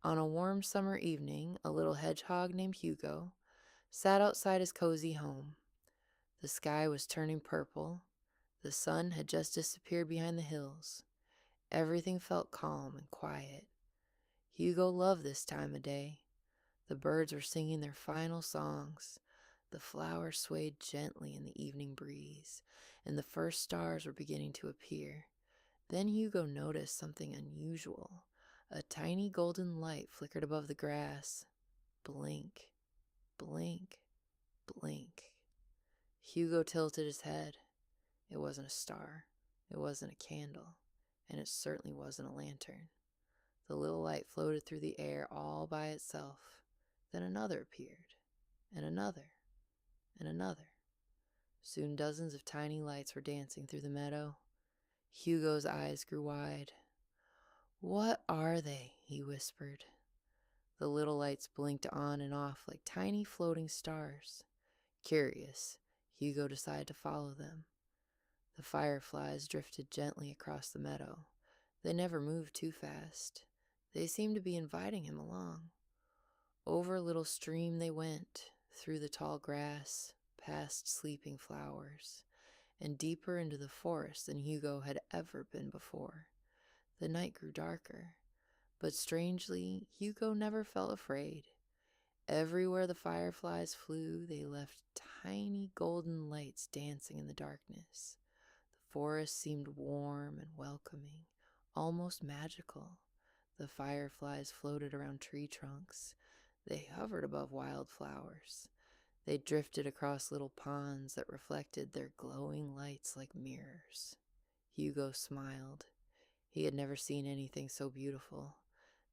On a warm summer evening, a little hedgehog named Hugo sat outside his cozy home. The sky was turning purple. The sun had just disappeared behind the hills. Everything felt calm and quiet. Hugo loved this time of day. The birds were singing their final songs. The flowers swayed gently in the evening breeze, and the first stars were beginning to appear. Then Hugo noticed something unusual. A tiny golden light flickered above the grass. Blink, blink, blink. Hugo tilted his head. It wasn't a star. It wasn't a candle. And it certainly wasn't a lantern. The little light floated through the air all by itself. Then another appeared, and another, and another. Soon dozens of tiny lights were dancing through the meadow. Hugo's eyes grew wide. "What are they?" he whispered. The little lights blinked on and off like tiny floating stars. Curious, Hugo decided to follow them. The fireflies drifted gently across the meadow. They never moved too fast. They seemed to be inviting him along. Over a little stream they went, through the tall grass, past sleeping flowers, and deeper into the forest than Hugo had ever been before. The night grew darker, but strangely, Hugo never felt afraid. Everywhere the fireflies flew, they left tiny golden lights dancing in the darkness. The forest seemed warm and welcoming, almost magical. The fireflies floated around tree trunks. They hovered above wildflowers. They drifted across little ponds that reflected their glowing lights like mirrors. Hugo smiled. He had never seen anything so beautiful.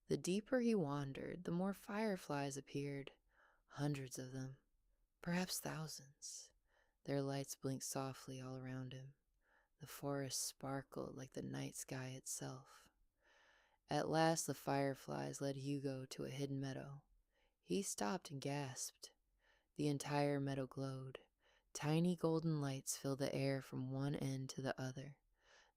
The deeper he wandered, the more fireflies appeared. Hundreds of them, perhaps thousands. Their lights blinked softly all around him. The forest sparkled like the night sky itself. At last the fireflies led Hugo to a hidden meadow. He stopped and gasped. The entire meadow glowed. Tiny golden lights filled the air from one end to the other.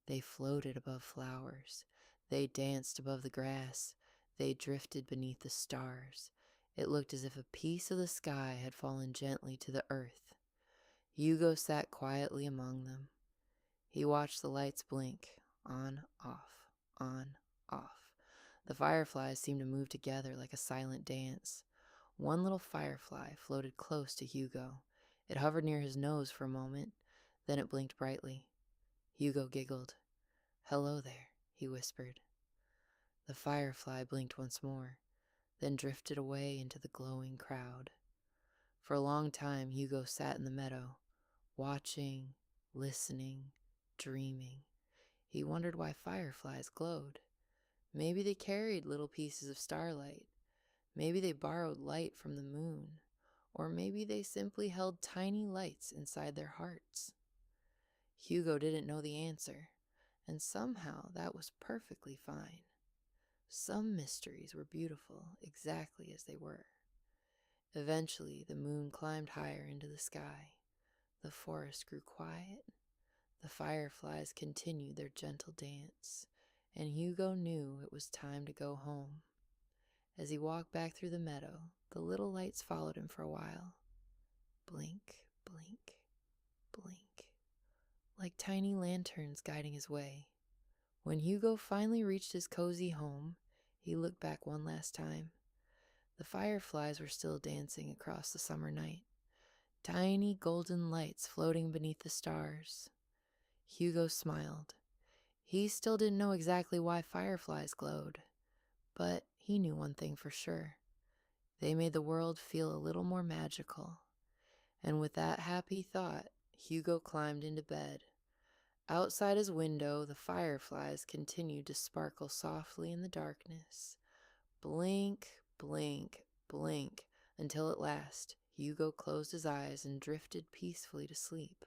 They floated above flowers. They danced above the grass. They drifted beneath the stars. It looked as if a piece of the sky had fallen gently to the earth. Hugo sat quietly among them. He watched the lights blink, on, off, on, off. The fireflies seemed to move together like a silent dance. One little firefly floated close to Hugo. It hovered near his nose for a moment, then it blinked brightly. Hugo giggled. "Hello there," he whispered. The firefly blinked once more, then drifted away into the glowing crowd. For a long time, Hugo sat in the meadow, watching, listening, dreaming. He wondered why fireflies glowed. Maybe they carried little pieces of starlight. Maybe they borrowed light from the moon. Or maybe they simply held tiny lights inside their hearts. Hugo didn't know the answer, and somehow that was perfectly fine. Some mysteries were beautiful exactly as they were. Eventually, the moon climbed higher into the sky. The forest grew quiet. The fireflies continued their gentle dance, and Hugo knew it was time to go home. As he walked back through the meadow, the little lights followed him for a while. Blink, blink, blink, like tiny lanterns guiding his way. When Hugo finally reached his cozy home, he looked back one last time. The fireflies were still dancing across the summer night, tiny golden lights floating beneath the stars. Hugo smiled. He still didn't know exactly why fireflies glowed, but he knew one thing for sure. They made the world feel a little more magical. And with that happy thought, Hugo climbed into bed. Outside his window, the fireflies continued to sparkle softly in the darkness. Blink, blink, blink, until at last Hugo closed his eyes and drifted peacefully to sleep.